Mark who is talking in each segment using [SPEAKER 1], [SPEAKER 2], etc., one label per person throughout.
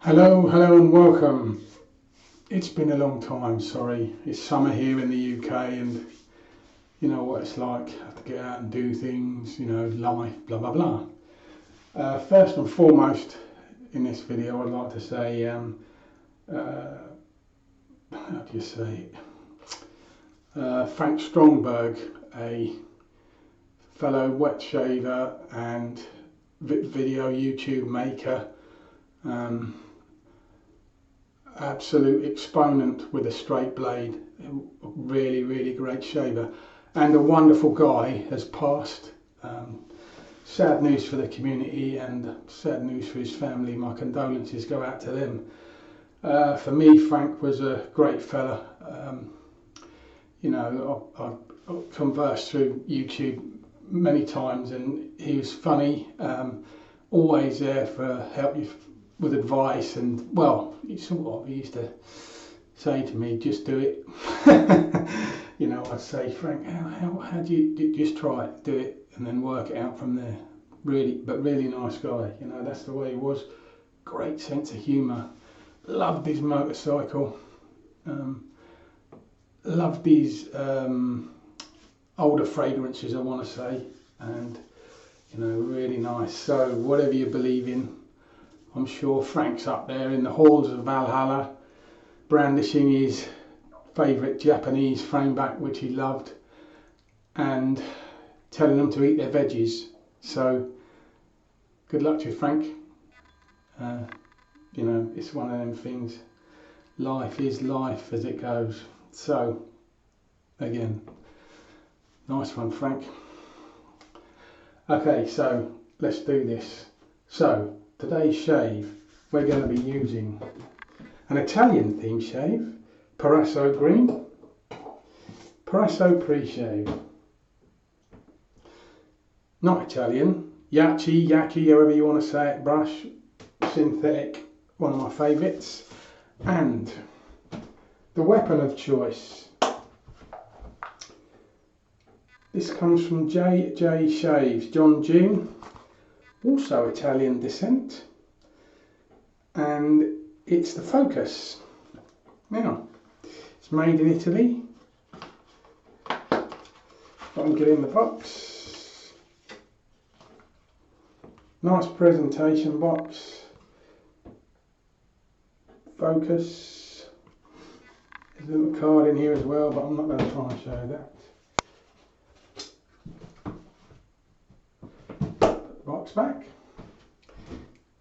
[SPEAKER 1] Hello and welcome. It's been a long time, sorry. It's summer here in the UK and you know what it's like. Have to get out and do things, life, blah blah blah. First and foremost in this video I'd like to say, how do you say it? Frank Strongberg, a fellow wet shaver and video YouTube maker, absolute exponent with a straight blade, really great shaver and a wonderful guy, has passed. Sad news for the community and sad news for his family. My condolences go out to them. For me, Frank was a great fella. I conversed through YouTube many times and he was funny, always there for help you with advice, and he used to say to me, just do it. I'd say, Frank, how do you just try it, do it and then work it out from there. Really nice guy, that's the way he was. Great sense of humour, loved his motorcycle, loved his older fragrances, I want to say, and really nice. So whatever you believe in, I'm sure Frank's up there in the halls of Valhalla, brandishing his favourite Japanese frameback, which he loved, and telling them to eat their veggies. So, good luck to you, Frank. It's one of them things. Life is life as it goes. So, again, nice one, Frank. Okay, so let's do this. So, today's shave, we're going to be using an Italian themed shave, Parasso Green, Parasso Pre-Shave. Not Italian, Yaki, however you want to say it, brush, synthetic, one of my favourites. And the weapon of choice. This comes from J Shaves, John June, also Italian descent, and it's the Focus. Now, it's made in Italy. Let me get in the box. Nice presentation box. Focus. There's a little card in here as well, but I'm not going to try and show that. Box back,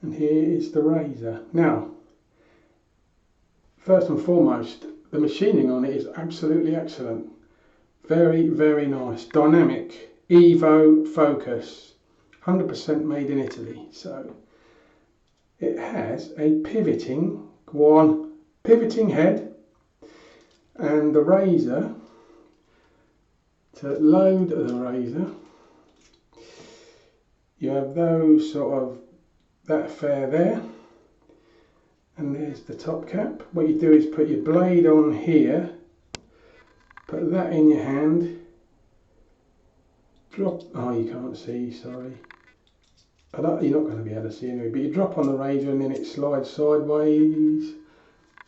[SPEAKER 1] and here is the razor. Now, first and foremost, the machining on it is absolutely excellent. Very nice. Dynamic Evo Focus, 100% made in Italy. So it has a pivoting head, and the razor, to load the razor, you have those that affair there, and there's the top cap. What you do is put your blade on here, put that in your hand, drop, you can't see, sorry, you're not going to be able to see anyway, but you drop on the razor and then it slides sideways,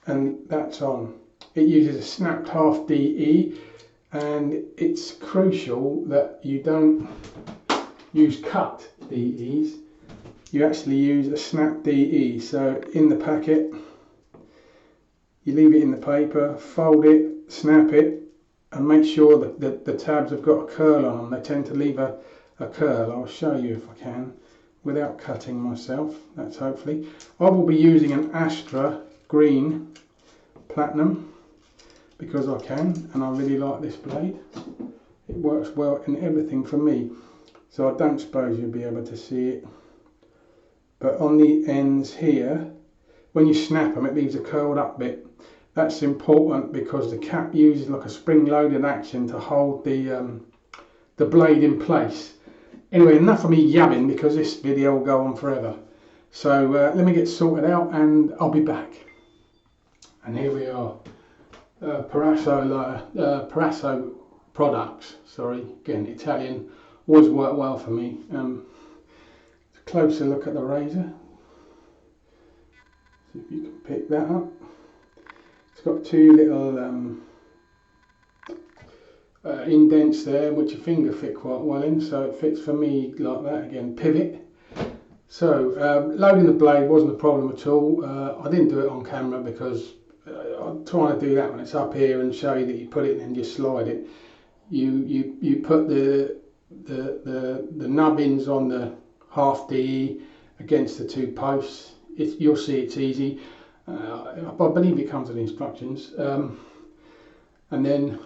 [SPEAKER 1] and that's on. It uses a snapped half DE, and it's crucial that you don't use cut DEs, you actually use a snap DE. So in the packet, you leave it in the paper, fold it, snap it, and make sure that the tabs have got a curl on them. They tend to leave a curl. I'll show you if I can without cutting myself. That's hopefully. I will be using an Astra Green Platinum because I can, and I really like this blade. It works well in everything for me. So I don't suppose you'll be able to see it, but on the ends here, when you snap them, it leaves a curled up bit. That's important because the cap uses like a spring-loaded action to hold the blade in place. Anyway, enough of me yabbing because this video will go on forever. So let me get sorted out and I'll be back. And here we are, Parasso products. Sorry, again Italian. Always worked well for me. A closer look at the razor. See if you can pick that up. It's got two little indents there which your finger fit quite well in, so it fits for me like that. Again, pivot. So loading the blade wasn't a problem at all. I didn't do it on camera because I'm trying to do that when it's up here and show you that you put it and just slide it. You put the nubbins on the half DE against the two posts. You'll see it's easy. I believe it comes with instructions. And then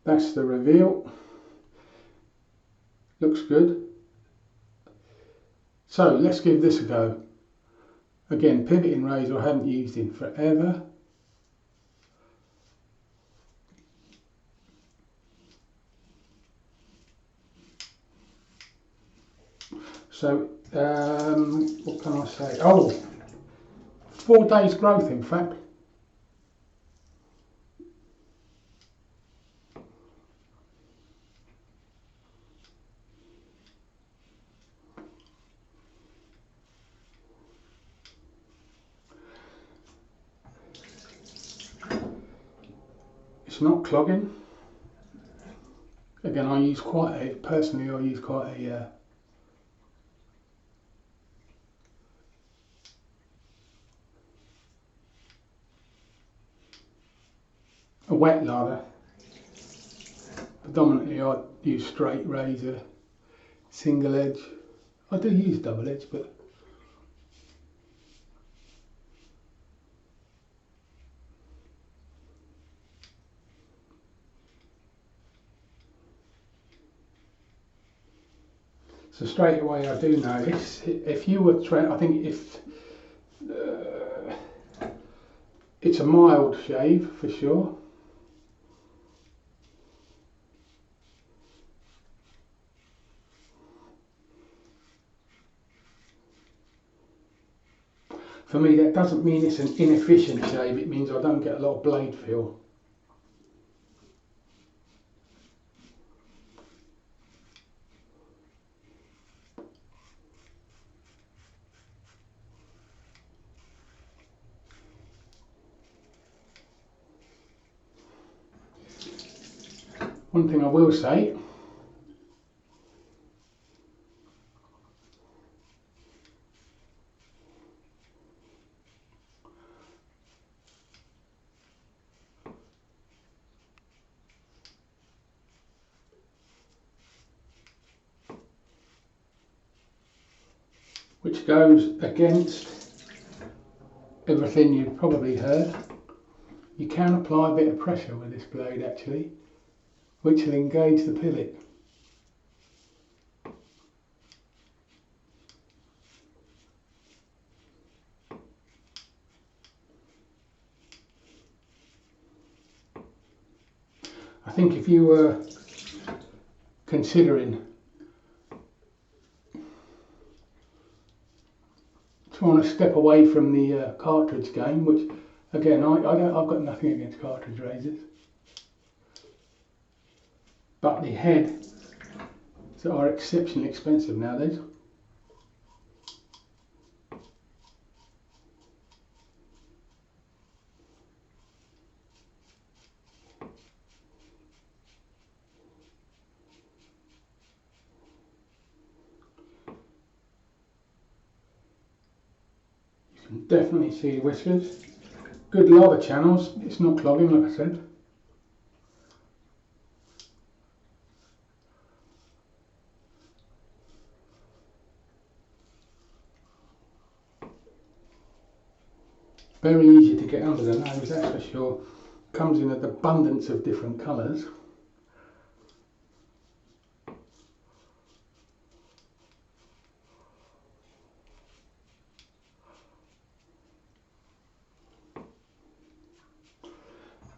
[SPEAKER 1] that's the reveal. Looks good. So let's give this a go. Again, pivoting razor I haven't used in forever. So what can I say? Oh, 4 days growth in fact. It's not clogging. Again, I use quite a wet lather. Predominantly I use straight razor, single edge. I do use double edge, but so straight away I do notice if you were I think if it's a mild shave for sure. For me that doesn't mean it's an inefficient shave, it means I don't get a lot of blade feel. One thing I will say, which goes against everything you've probably heard, you can apply a bit of pressure with this blade actually, which will engage the pivot. I think if you were considering trying to step away from the cartridge game, which again I've got nothing against cartridge razors, but the heads are exceptionally expensive nowadays. You can definitely see the whiskers. Good lather channels, it's not clogging like I said. Very easy to get under the nose, that's for sure. Comes in an abundance of different colours.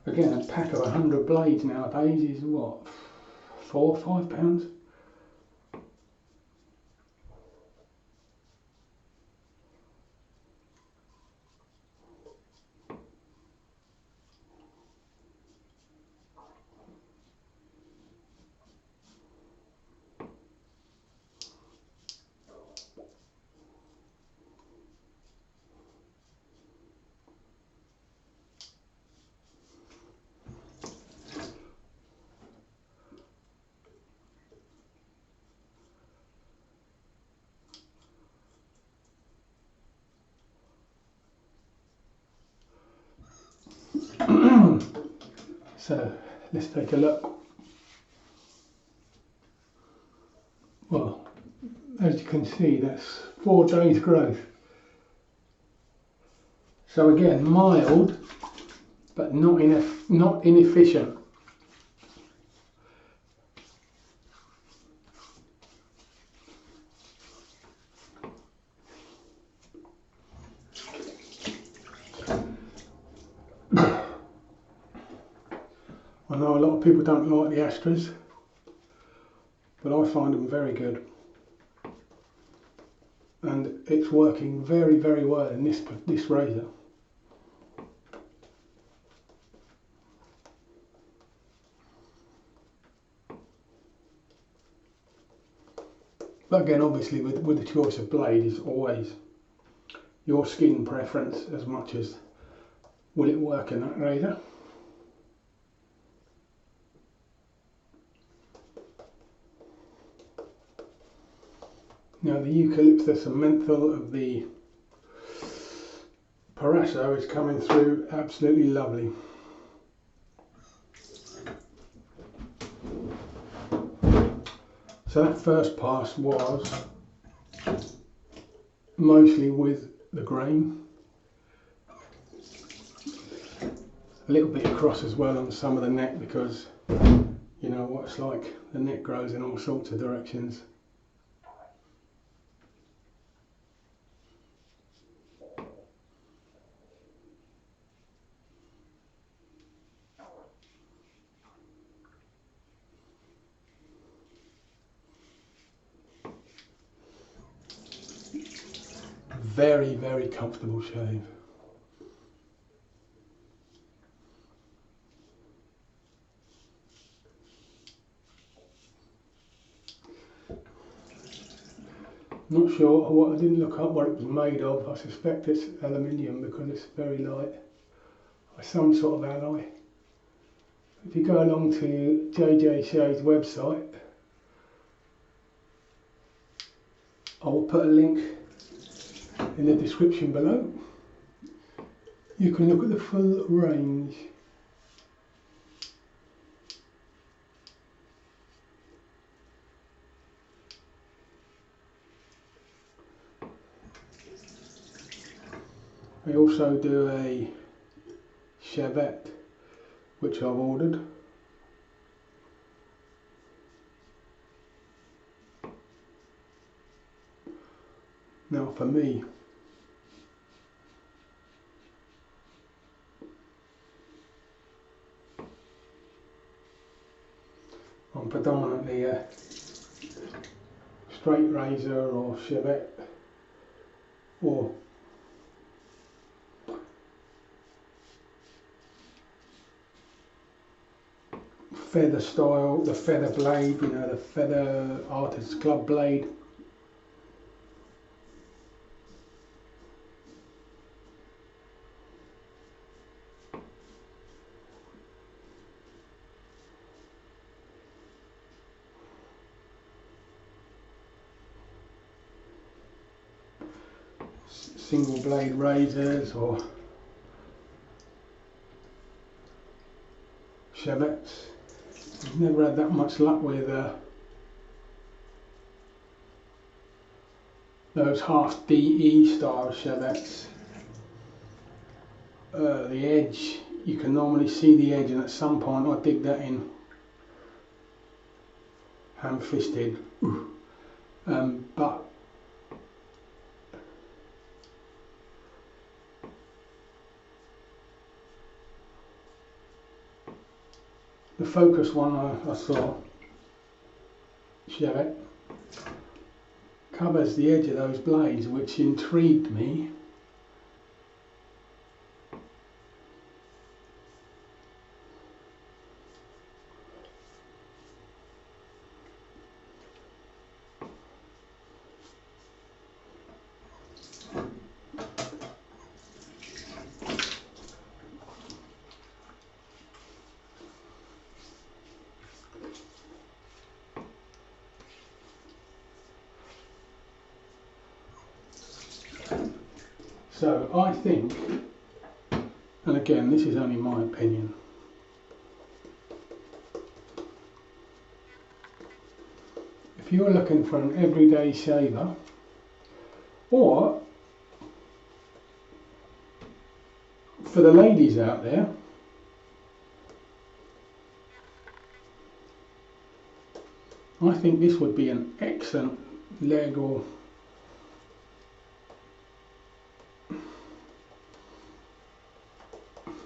[SPEAKER 1] Again, a pack of 100 blades nowadays is what, £4 or £5? So let's take a look. Well, as you can see, that's 4 days growth. So again, mild, but not inefficient. I know a lot of people don't like the Astras, but I find them very good. And it's working very, very well in this razor. But again, obviously with the choice of blade is always your skin preference as much as will it work in that razor. Now the eucalyptus and menthol of the Parasso is coming through absolutely lovely. So that first pass was mostly with the grain. A little bit across as well on some of the neck, because you know what it's like, the neck grows in all sorts of directions. Very, very comfortable shave. Not sure what, I didn't look up what it was made of. I suspect it's aluminium because it's very light, or some sort of alloy. If you go along to JJ Shave's website, I will put a link in the description below. You can look at the full range. I also do a Chevette, which I've ordered. Now for me, I'm predominantly a straight razor or Chevette or feather style, the feather blade, you know, the feather artist's club blade. Single blade razors or Chevettes. I've never had that much luck with those half DE style Chevettes. The edge, you can normally see the edge, and at some point I dig that in ham-fisted. But the Focus one I saw, Chevette, covers the edge of those blades, which intrigued me. So I think, and again this is only my opinion, if you're looking for an everyday shaver, or for the ladies out there, I think this would be an excellent leg or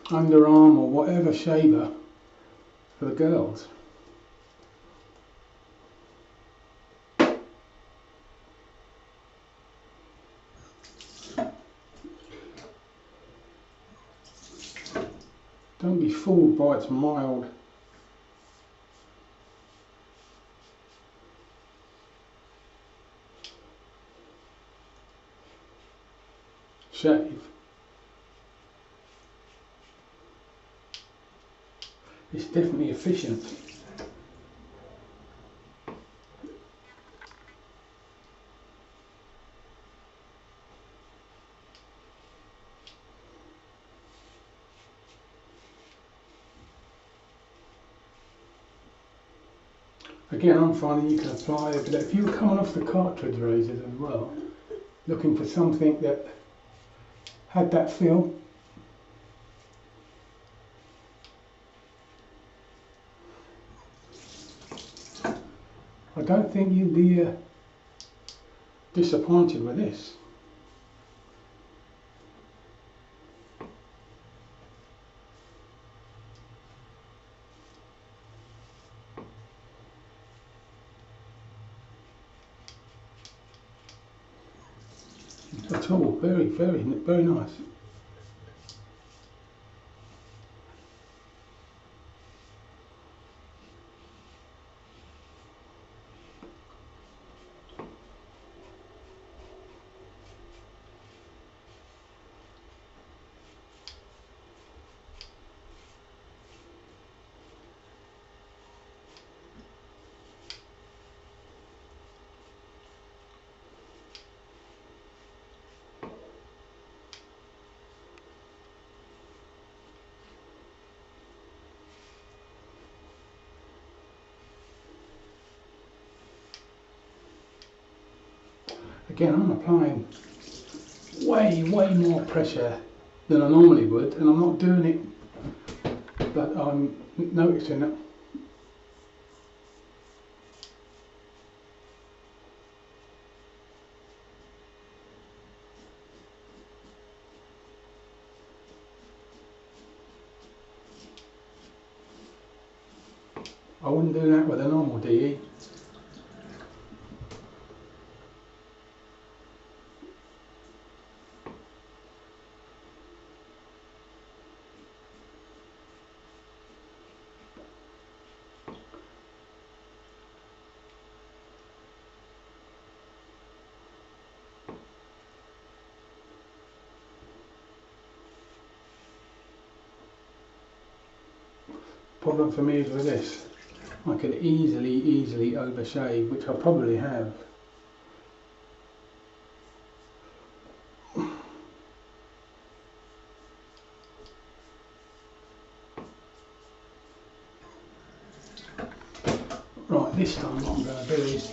[SPEAKER 1] underarm or whatever shaver for the girls. Don't be fooled by its mild shave. It's definitely efficient. Again, I'm finding you can apply it, but if you were coming off the cartridge razors as well, looking for something that had that feel, I don't think you'd be disappointed with this. At all, very, very, very nice. Again, I'm applying way more pressure than I normally would, and I'm not doing it, but I'm noticing it. I wouldn't do that with a normal DE. Problem for me is with this, I could easily overshave, which I probably have. Right, this time what I'm going to do is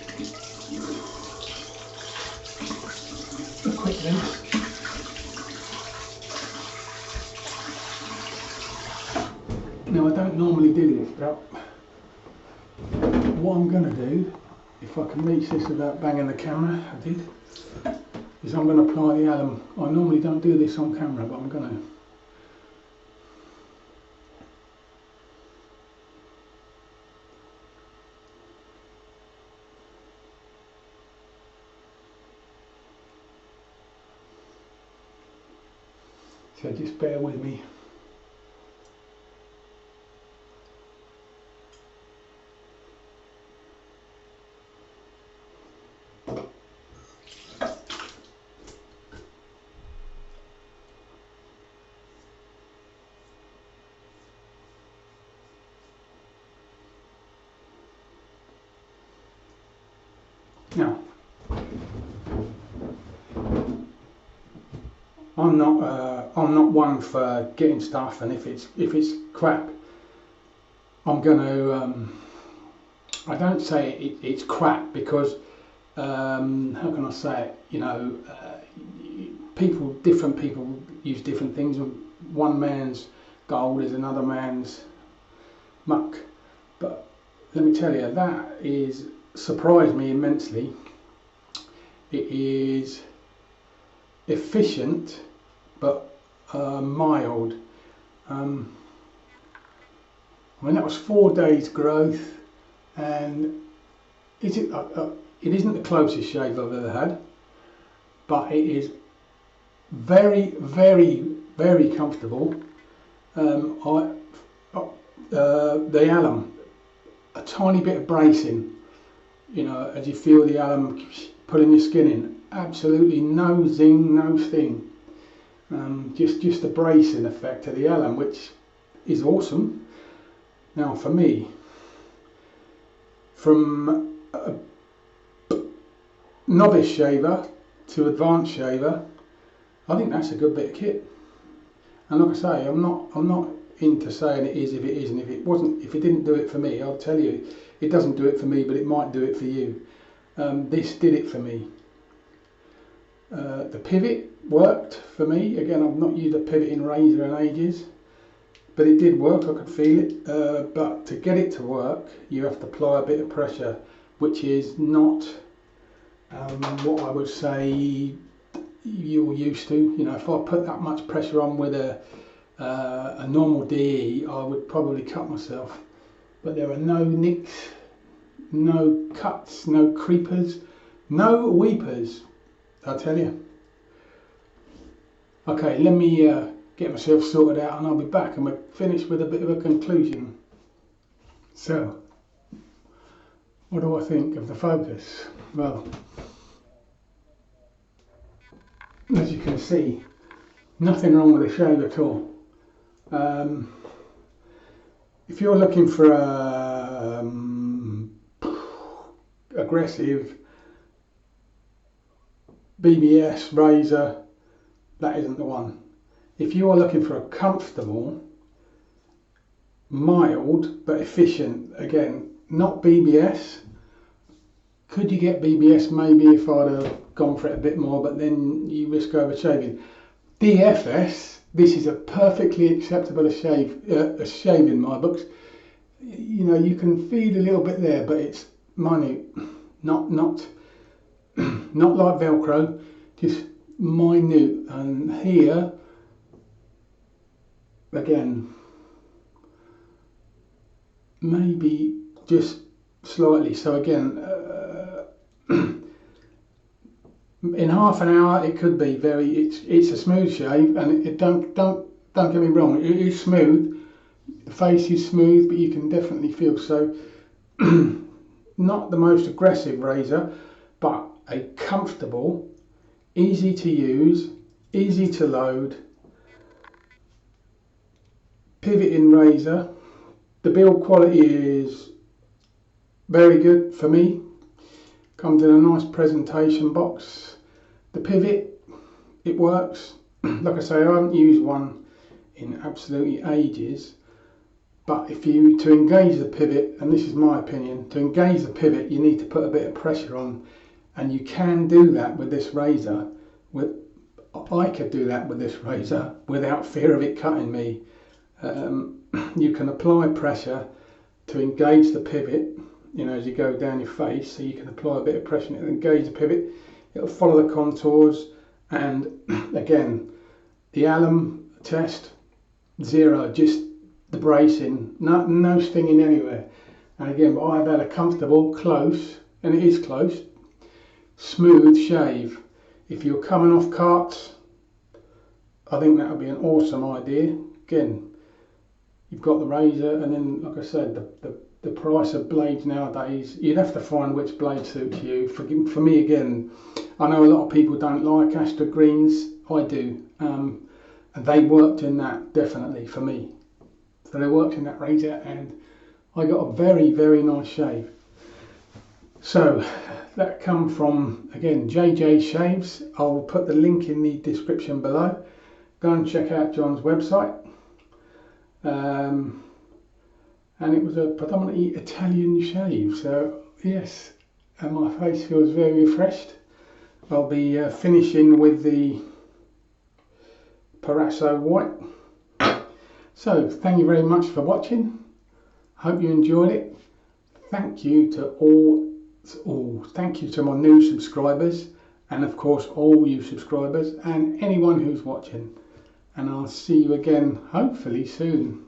[SPEAKER 1] a quick rinse. Now I don't normally do this, but what I'm going to do, if I can reach this without banging the camera, I did, is I'm going to apply the alum. I normally don't do this on camera, but I'm going to. So just bear with me. Now, I'm not one for getting stuff, and if it's crap, I'm going to I don't say it's crap because how can I say it? You know, different people use different things. One man's gold is another man's muck. But let me tell you, that is surprised me immensely. It is efficient, but mild. I mean, that was 4 days growth, and it isn't the closest shave I've ever had, but it is very, very, very comfortable. The alum, a tiny bit of bracing, you know, as you feel the alum pulling your skin in. Absolutely no zing, no sting. Just the bracing effect of the alum, which is awesome. Now, for me, from a novice shaver to advanced shaver, I think that's a good bit of kit. And like I say, I'm not into saying it is if it isn't. If it didn't do it for me, I'll tell you, it doesn't do it for me, but it might do it for you. This did it for me. The pivot worked for me. Again, I've not used a pivoting razor in ages, but it did work. I could feel it. But to get it to work, you have to apply a bit of pressure, which is not what I would say you're used to. You know, if I put that much pressure on with a normal DE, I would probably cut myself. But there are no nicks, no cuts, no creepers, no weepers, I tell you. Okay, let me get myself sorted out and I'll be back and we'll finish with a bit of a conclusion. So, what do I think of the focus? Well, as you can see, nothing wrong with the shave at all. If you're looking for a aggressive BBS razor, that isn't the one. If you are looking for a comfortable, mild but efficient, again, not BBS. Could you get BBS? Maybe, if I'd have gone for it a bit more, but then you risk overshaving. DFS, this is a perfectly acceptable shave in my books. You know, you can feed a little bit there, but it's minute, not like Velcro, just minute. And here, again, maybe just slightly. So again, in half an hour it could be very. It's a smooth shave, and it don't get me wrong. It is smooth. The face is smooth, but you can definitely feel so. Not the most aggressive razor, but a comfortable, easy to use, easy to load, pivoting razor. The build quality is very good for me. Comes in a nice presentation box. The pivot, it works. Like I say, I haven't used one in absolutely ages. But to engage the pivot, and this is my opinion, to engage the pivot, you need to put a bit of pressure on, and you can do that with this razor. I could do that with this razor without fear of it cutting me. You can apply pressure to engage the pivot, you know, as you go down your face, so you can apply a bit of pressure and it'll engage the pivot. It'll follow the contours, and again, the alum test, 0, just the bracing, no stinging anywhere. And again, but I've had a comfortable, close, and it is close, smooth shave. If you're coming off carts, I think that would be an awesome idea. Again, you've got the razor, and then, like I said, the price of blades nowadays, you'd have to find which blade suits you. For me, again, I know a lot of people don't like Astra Greens. I do, and they worked in that definitely for me. So they worked in that razor, and I got a very, very nice shave. So that come from, again, JJ Shaves. I'll put the link in the description below. Go and check out John's website. and it was a predominantly Italian shave. So yes, and my face feels very refreshed. I'll be finishing with the Parasso White. So thank you very much for watching. Hope you enjoyed it. Thank you to thank you to my new subscribers, and of course all you subscribers and anyone who's watching. And I'll see you again hopefully soon.